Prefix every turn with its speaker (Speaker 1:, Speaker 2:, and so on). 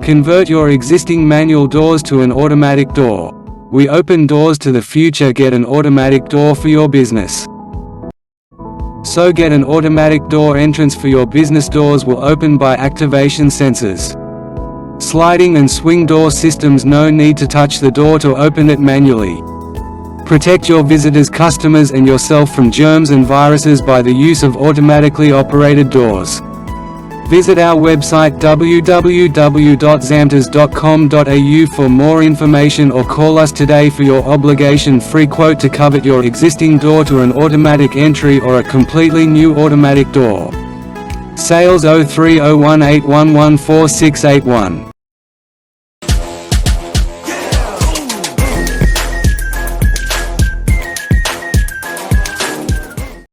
Speaker 1: Convert your existing manual doors to an automatic door. We open doors to the future. Get an automatic door for your business. So get an automatic door entrance for your business. Doors will open by activation sensors. Sliding and swing door systems. No need to touch the door to open it manually. Protect your visitors, customers and yourself from germs and viruses by the use of automatically operated doors. Visit our website www.zamtas.com.au for more information or call us today for your obligation-free quote to convert your existing door to an automatic entry or a completely new automatic door. Sales 030181144681.